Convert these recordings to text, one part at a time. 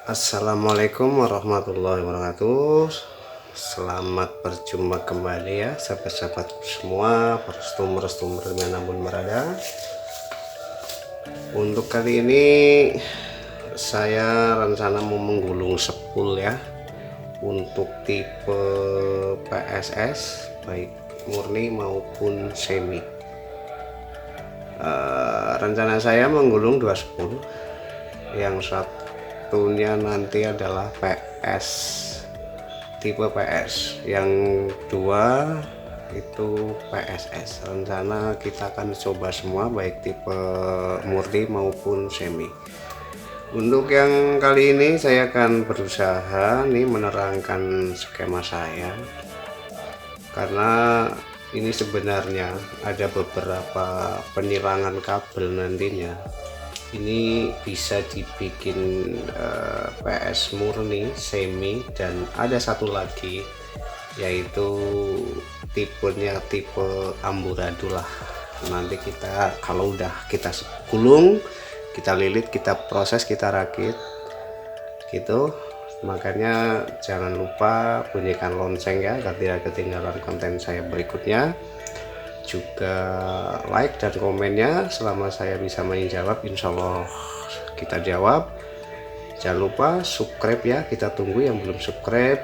Assalamualaikum warahmatullahi wabarakatuh. Selamat berjumpa kembali ya sahabat-sahabat semua, restomer dimanapun berada. Untuk kali ini saya rencana mau menggulung sepul ya, untuk tipe PSS baik murni maupun semi. Rencana saya menggulung dua sepul, yang satunya nanti adalah PS, tipe PS, yang dua itu PSS. Rencana kita akan coba semua baik tipe murni maupun semi. Untuk yang kali ini saya akan berusaha nih menerangkan skema saya, karena ini sebenarnya ada beberapa penyilangan kabel nantinya. Ini bisa dibikin PS murni, semi, dan ada satu lagi yaitu tipenya tipe amburadul lah. Nanti kita kalau udah kita gulung, kita lilit, kita proses, kita rakit gitu. Makanya jangan lupa bunyikan lonceng ya agar tidak ketinggalan konten saya berikutnya. Juga like dan komennya, selama saya bisa menjawab insya Allah kita jawab. Jangan lupa subscribe ya, kita tunggu yang belum subscribe,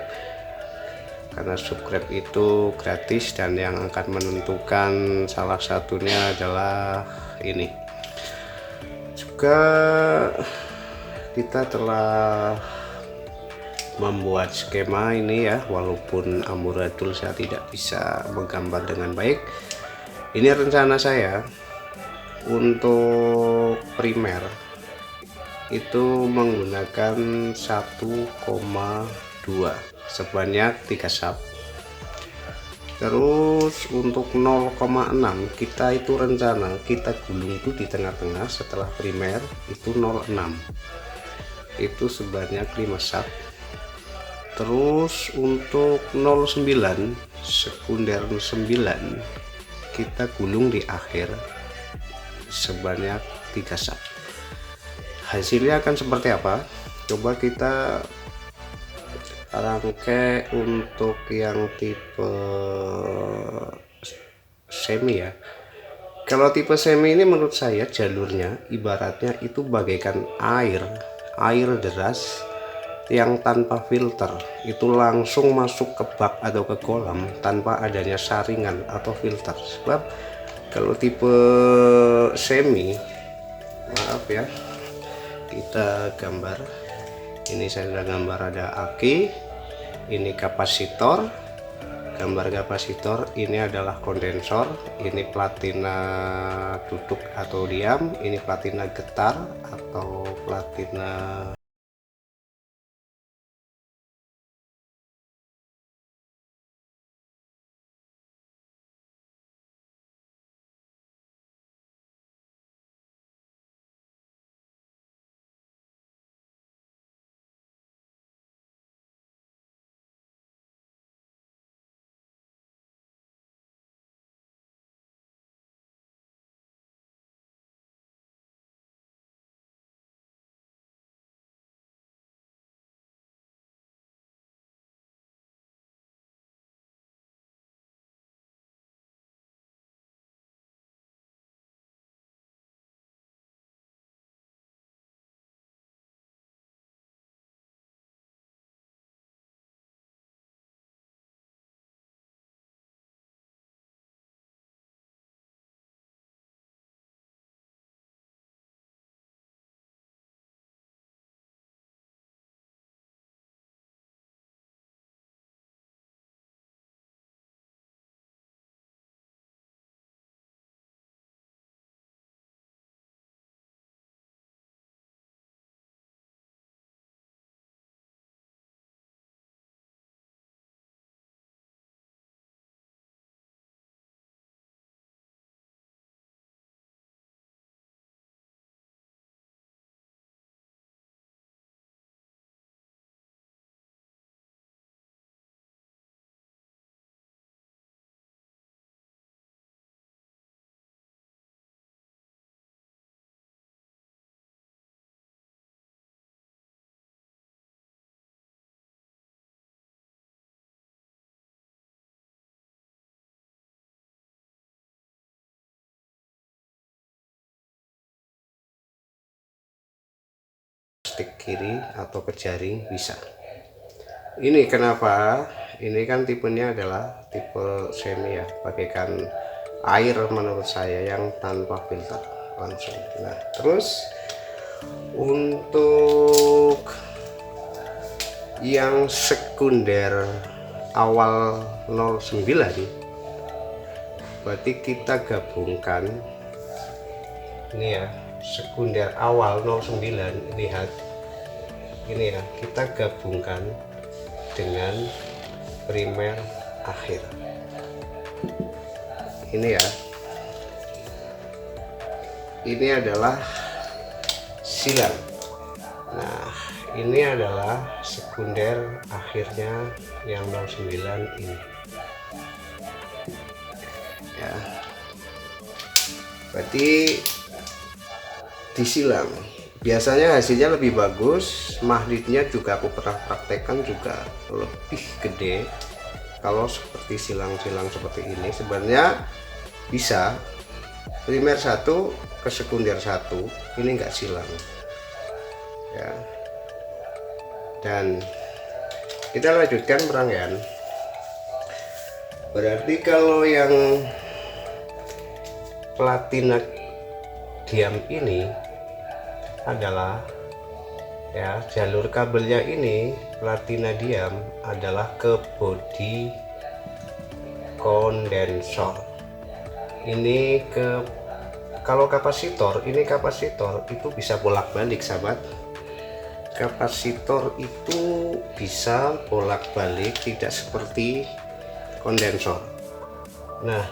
karena subscribe itu gratis dan yang akan menentukan salah satunya adalah ini. Juga kita telah membuat skema ini ya, walaupun amburadul saya tidak bisa menggambar dengan baik. Ini rencana saya untuk primer itu menggunakan 1,2 sebanyak 3 sub. Terus untuk 0,6 kita itu rencana kita gulung itu di tengah-tengah setelah primer itu 0,6 itu sebanyak 5 sub. Terus untuk 0,9 sekunder 9 kita gulung di akhir sebanyak 3 sub. Hasilnya akan seperti apa? Coba kita rangkai untuk yang tipe semi ya. Kalau tipe semi ini menurut saya jalurnya ibaratnya itu bagaikan air deras yang tanpa filter, itu langsung masuk ke bak atau ke kolam tanpa adanya saringan atau filter. Sebab kalau tipe semi, maaf ya, kita gambar ini, saya sudah gambar ada aki, ini kapasitor, gambar kapasitor, ini adalah kondensor, ini platina duduk atau diam, ini platina getar atau platina stick kiri atau ke jari bisa. Ini kenapa? Ini kan tipenya adalah tipe semi ya, bagaikan air menurut saya yang tanpa filter langsung. Nah, terus untuk yang sekunder awal 09 berarti kita gabungkan ini ya, sekunder awal 09, lihat ini ya, kita gabungkan dengan primer akhir ini ya. Ini adalah silang. Nah, ini adalah sekunder akhirnya yang 09 ini ya, berarti disilang. Biasanya hasilnya lebih bagus, magnetnya juga aku pernah praktekkan juga lebih gede. Kalau seperti silang-silang seperti ini sebenarnya bisa primer 1 ke sekunder 1, ini enggak silang ya. Dan kita lanjutkan perangkaian. Berarti kalau yang platina diam ini adalah ya, jalur kabelnya ini platina diam adalah ke bodi kondensor. Ini ke, kalau kapasitor, ini kapasitor itu bisa bolak-balik sahabat. Kapasitor itu bisa bolak-balik, tidak seperti kondensor. Nah,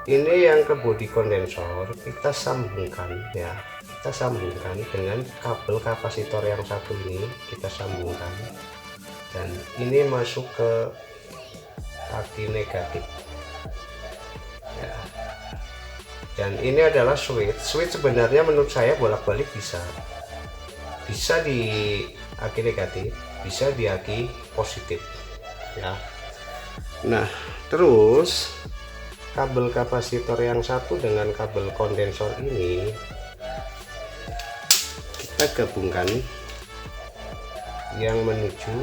ini yang ke bodi kondensor kita sambungkan ya, kita sambungkan dengan kabel kapasitor yang satu ini, kita sambungkan dan ini masuk ke aki negatif ya. Dan ini adalah switch sebenarnya menurut saya bolak-balik bisa di aki negatif, bisa di aki positif ya. Nah, terus kabel kapasitor yang satu dengan kabel kondensor ini kita gabungkan, yang menuju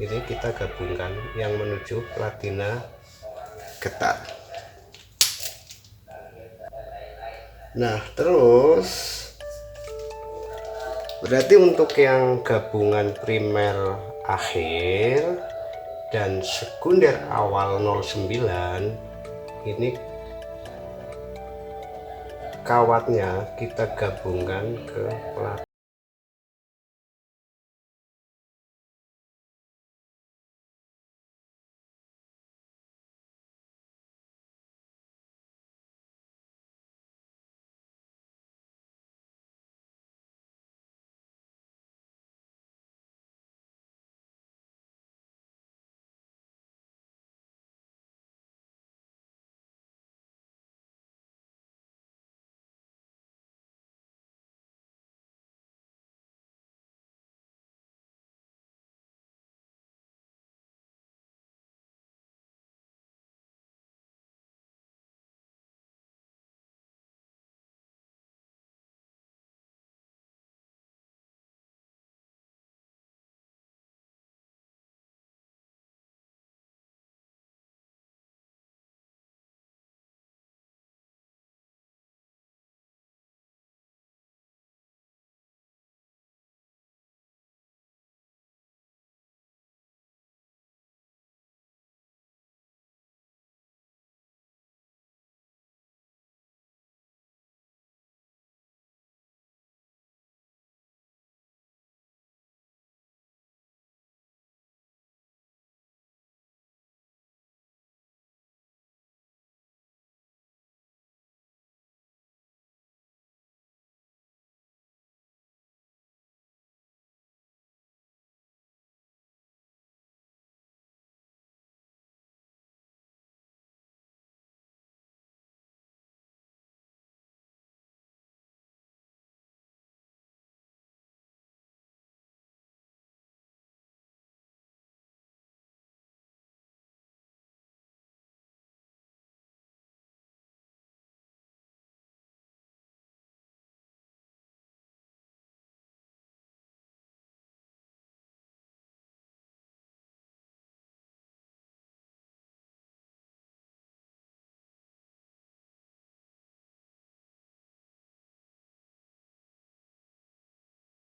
ini kita gabungkan yang menuju platina getar. Nah, terus berarti untuk yang gabungan primer akhir dan sekunder awal 09 ini kawatnya kita gabungkan ke plat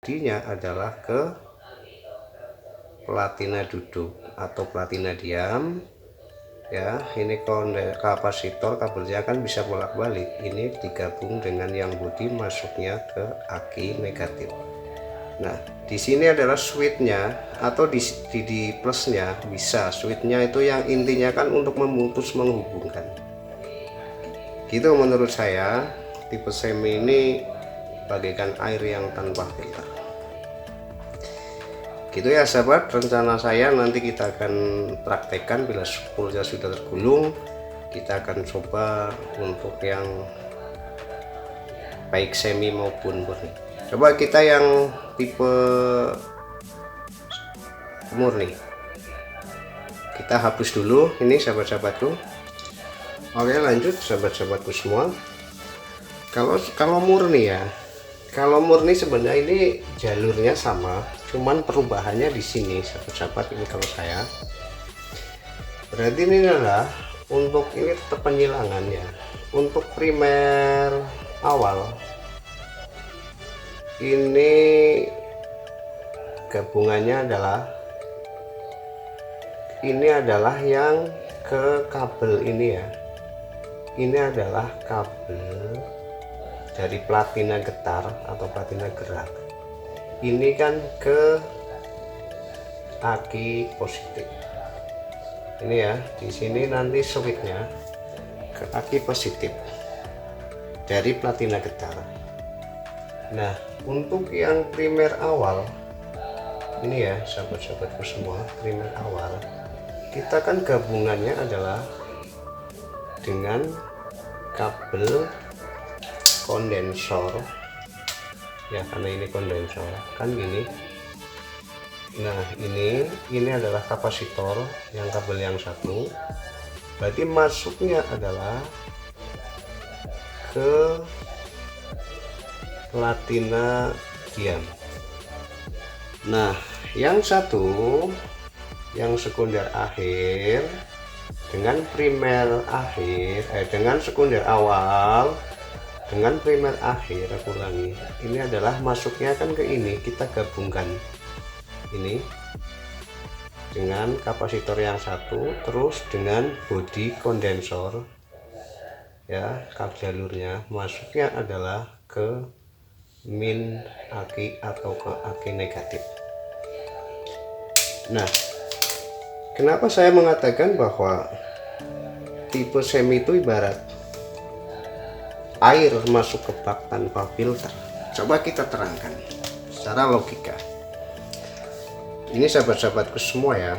bodinya adalah ke platina duduk atau platina diam ya. Ini kapasitor kabelnya kan bisa bolak-balik, ini digabung dengan yang bodi masuknya ke aki negatif. Nah di sini adalah switchnya atau di plusnya bisa. Switchnya itu yang intinya kan untuk memutus menghubungkan gitu menurut saya. Tipe semi ini bagaikan air yang tanpa filter gitu ya sahabat. Rencana saya nanti kita akan praktekkan bila spoolnya sudah tergulung, kita akan coba untuk yang baik semi maupun murni. Coba kita yang tipe murni kita hapus dulu ini sahabat-sahabatku. Oke lanjut sahabat-sahabatku semua. Kalau murni ya, kalau murni sebenarnya ini jalurnya sama, cuman perubahannya di sini sahabat-sahabat. Ini kalau saya berarti ini adalah untuk ini tetap penyilangan ya. Untuk primer awal ini gabungannya adalah yang ke kabel ini ya. Ini adalah kabel dari platina getar atau platina gerak. Ini kan ke aki positif. Ini ya, di sini nanti switchnya ke aki positif dari platina getar. Nah, untuk yang primer awal ini ya sahabat-sahabatku semua, primer awal kita kan gabungannya adalah dengan kabel kondensor ya, karena ini kondensor kan gini. Nah ini adalah kapasitor yang kabel yang satu, berarti masuknya adalah ke platina diam. Nah yang satu yang sekunder akhir dengan primer akhir dengan sekunder awal dengan primer akhir, aku ulangi, ini adalah masuknya kan ke ini, kita gabungkan ini dengan kapasitor yang satu terus dengan bodi kondensor ya, kap jalurnya masuknya adalah ke min aki atau ke aki negatif. Nah kenapa saya mengatakan bahwa tipe semi itu ibarat air masuk ke bak tanpa filter? Coba kita terangkan secara logika. Ini sahabat-sahabatku semua ya,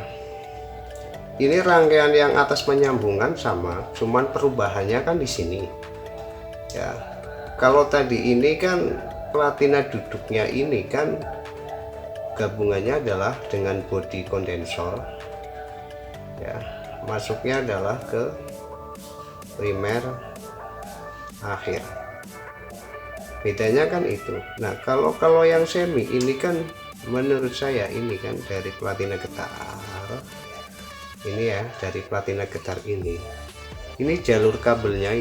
ini rangkaian yang atas menyambungkan sama, cuman perubahannya kan di sini ya. Kalau tadi ini kan platina duduknya ini kan gabungannya adalah dengan bodi kondensor ya, masuknya adalah ke primer akhir, bedanya kan itu. Nah kalau yang semi ini kan menurut saya ini kan dari platina getar ini ya, dari platina getar ini jalur kabelnya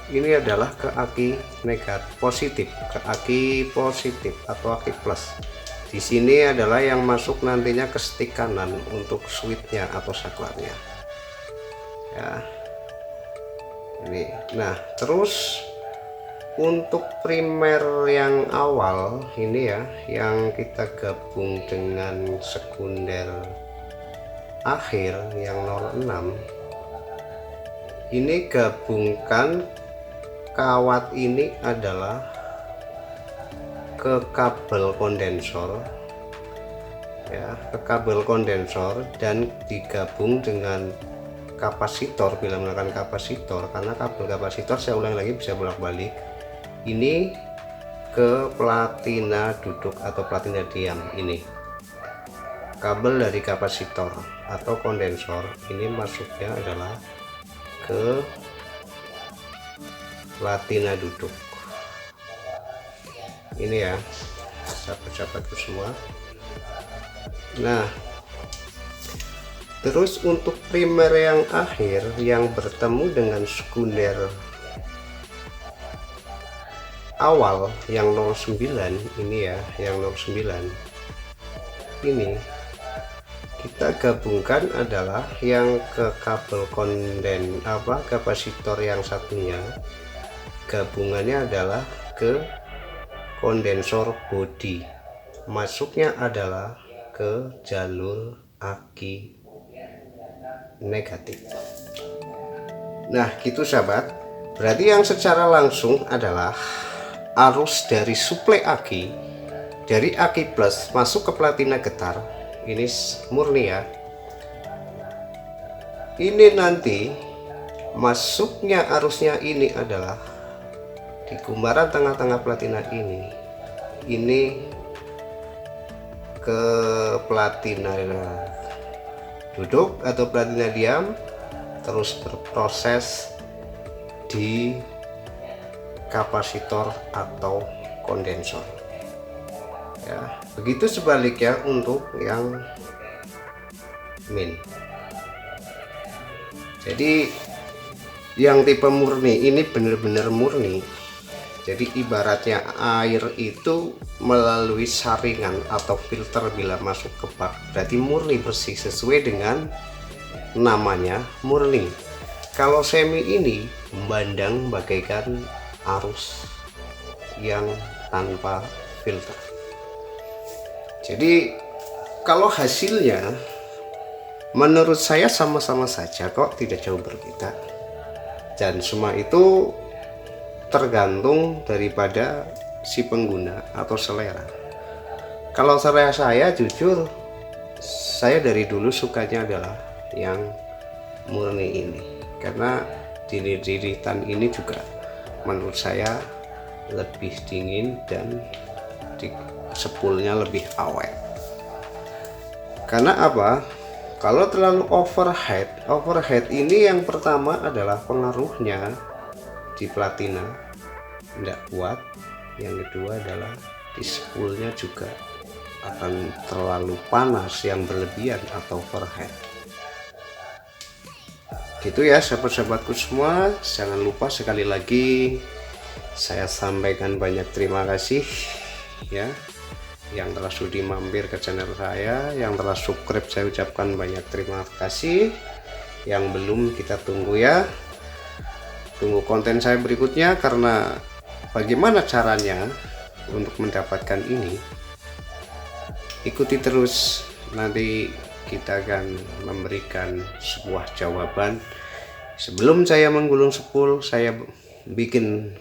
ini adalah ke aki negatif positif, ke aki positif atau aki plus. Di sini adalah yang masuk nantinya ke stick kanan untuk switchnya atau saklarnya ya ini. Nah terus untuk primer yang awal ini ya, yang kita gabung dengan sekunder akhir yang 06, ini gabungkan kawat ini adalah ke kabel kondensor ya, ke kabel kondensor dan digabung dengan kapasitor. Bila menggunakan kapasitor, karena kabel kapasitor saya ulang lagi bisa bolak-balik, ini ke platina duduk atau platina diam. Ini kabel dari kapasitor atau kondensor, ini masuknya adalah ke platina duduk ini ya sahabat-sahabatku semua. Nah terus untuk primer yang akhir yang bertemu dengan sekunder awal yang 09 ini ya, yang 09 ini kita gabungkan adalah yang ke kabel kapasitor yang satunya, gabungannya adalah ke kondensor bodi, masuknya adalah ke jalur aki negatif. Nah gitu sahabat, berarti yang secara langsung adalah arus dari suplai aki, dari aki plus masuk ke platina getar, ini murni ya. Ini nanti masuknya arusnya ini adalah di kumbaran tengah-tengah platina ini ke platina duduk atau platina diam, terus berproses di kapasitor atau kondensor ya. Begitu sebaliknya untuk yang min. Jadi yang tipe murni ini benar-benar murni, jadi ibaratnya air itu melalui saringan atau filter bila masuk ke bak, berarti murni bersih sesuai dengan namanya murni. Kalau semi ini membandang bagaikan arus yang tanpa filter. Jadi kalau hasilnya menurut saya sama-sama saja kok, tidak jauh berbeda, dan semua itu tergantung daripada si pengguna atau selera. Kalau selera saya, jujur saya dari dulu sukanya adalah yang murni ini, karena diritan ini juga menurut saya lebih dingin dan di sepulnya lebih awet. Karena apa? Kalau terlalu overhead ini yang pertama adalah pengaruhnya di platina tidak kuat, yang kedua adalah di spoolnya juga akan terlalu panas yang berlebihan atau overhead. Gitu ya sahabat-sahabatku semua, jangan lupa sekali lagi saya sampaikan banyak terima kasih ya, yang telah sudi mampir ke channel saya, yang telah subscribe saya ucapkan banyak terima kasih, yang belum kita tunggu ya, tunggu konten saya berikutnya. Karena bagaimana caranya untuk mendapatkan ini, ikuti terus, nanti kita akan memberikan sebuah jawaban. Sebelum saya menggulung spool, saya bikin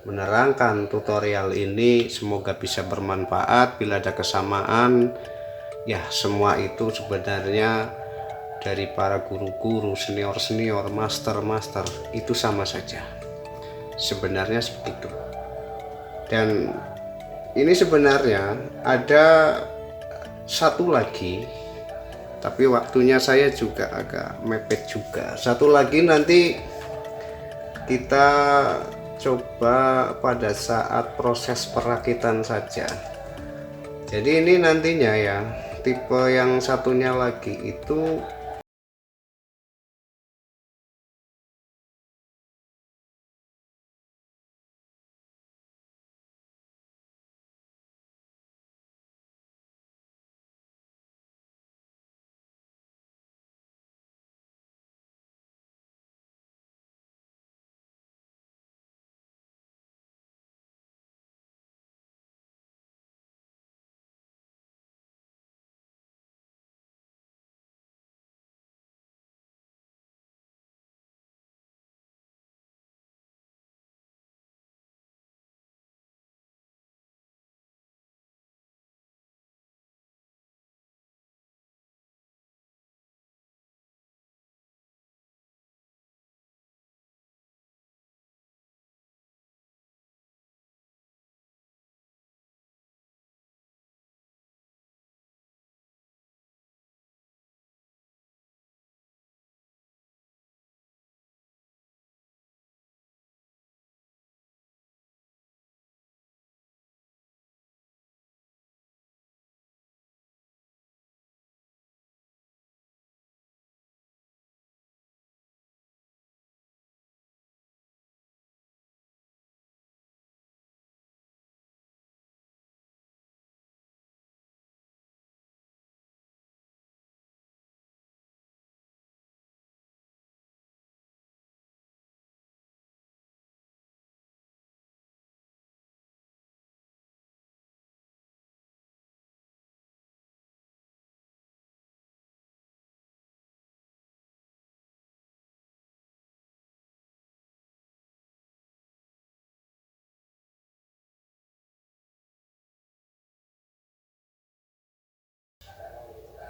menerangkan tutorial ini, semoga bisa bermanfaat. Bila ada kesamaan ya, semua itu sebenarnya dari para guru-guru, senior-senior, master-master, itu sama saja sebenarnya seperti itu. Dan ini sebenarnya ada satu lagi, tapi waktunya saya juga agak mepet juga. Satu lagi nanti kita coba pada saat proses perakitan saja. Jadi ini nantinya ya, tipe yang satunya lagi itu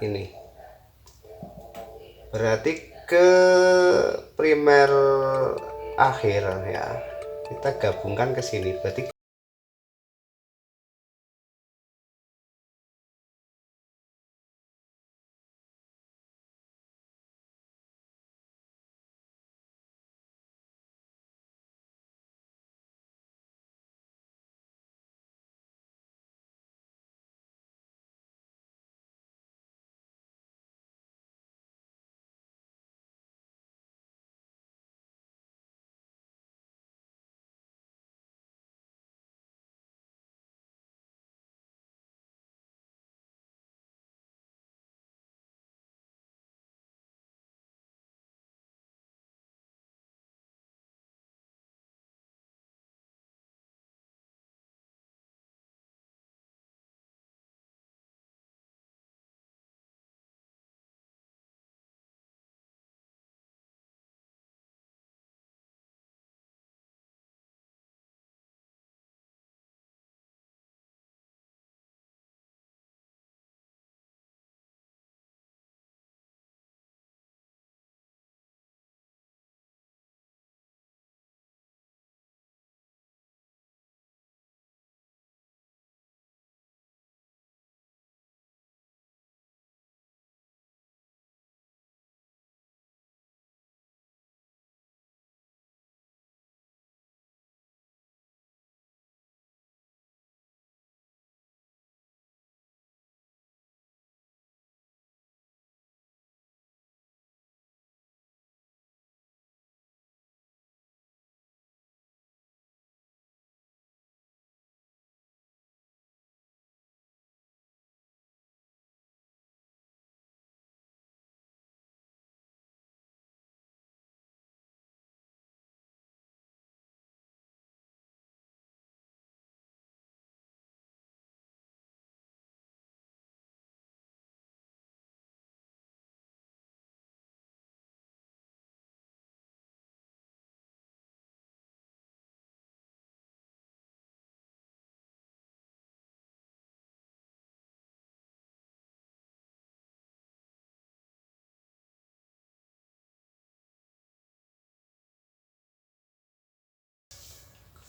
ini berarti ke primer akhir ya, kita gabungkan ke sini berarti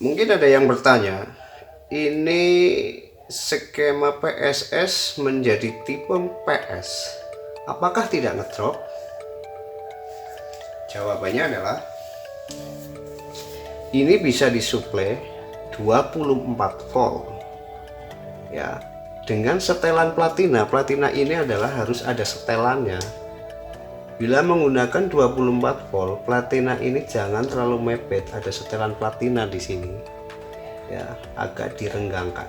mungkin ada yang bertanya, ini skema PSS menjadi tipe PS, apakah tidak ngedrop? Jawabannya adalah ini bisa disuplai 24 volt ya, dengan setelan platina. Platina ini adalah harus ada setelannya. Bila menggunakan 24 volt platina ini jangan terlalu mepet, ada setelan platina di sini ya, agak direnggangkan.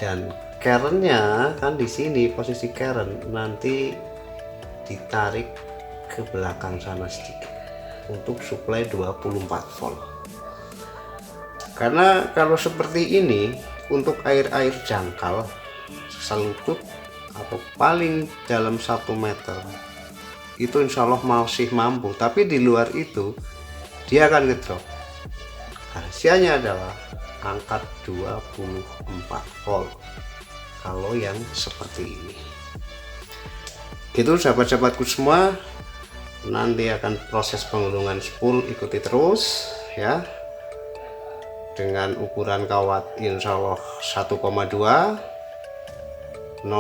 Dan kerennya kan di sini, posisi keren nanti ditarik ke belakang sana sedikit untuk suplai 24 volt. Karena kalau seperti ini untuk air-air jangkal selutut atau paling dalam 1 meter itu insya Allah masih mampu, tapi di luar itu dia akan ngedrop. Rahasianya adalah angkat 24 volt kalau yang seperti ini. Itu sahabat-sahabatku semua, nanti akan proses pengulungan spool, ikuti terus ya, dengan ukuran kawat insya Allah 1,2, 0,6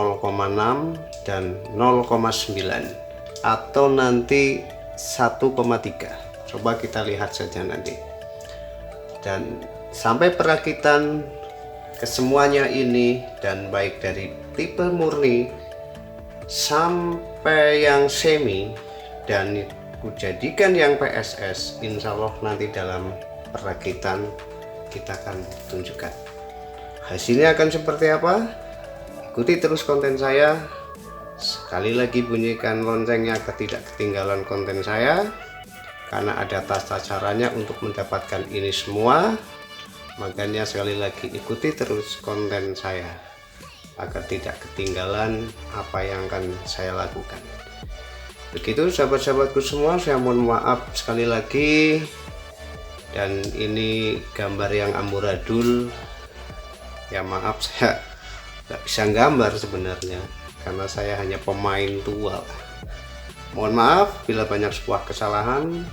dan 0,9 atau nanti 1,3. Coba kita lihat saja nanti. Dan sampai perakitan kesemuanya ini, dan baik dari tipe murni sampai yang semi dan kujadikan yang PSS, insya Allah nanti dalam perakitan kita akan tunjukkan hasilnya akan seperti apa. Ikuti terus konten saya. Sekali lagi bunyikan loncengnya agar tidak ketinggalan konten saya, karena ada tata caranya untuk mendapatkan ini semua. Makanya sekali lagi ikuti terus konten saya agar tidak ketinggalan apa yang akan saya lakukan. Begitu sahabat-sahabatku semua, saya mohon maaf sekali lagi. Dan ini gambar yang amburadul ya, maaf saya nggak bisa gambar sebenarnya, karena saya hanya pemain tua. Mohon maaf bila banyak sebuah kesalahan,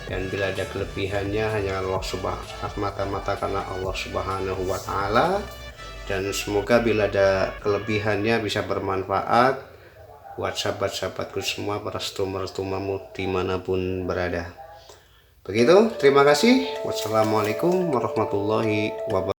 dan bila ada kelebihannya hanya Allah semata-mata karena Allah Subhanahu wa Ta'ala. Dan semoga bila ada kelebihannya bisa bermanfaat buat sahabat-sahabatku semua, para mertuamu dimanapun berada. Begitu, terima kasih. Wassalamualaikum warahmatullahi wabarakatuh.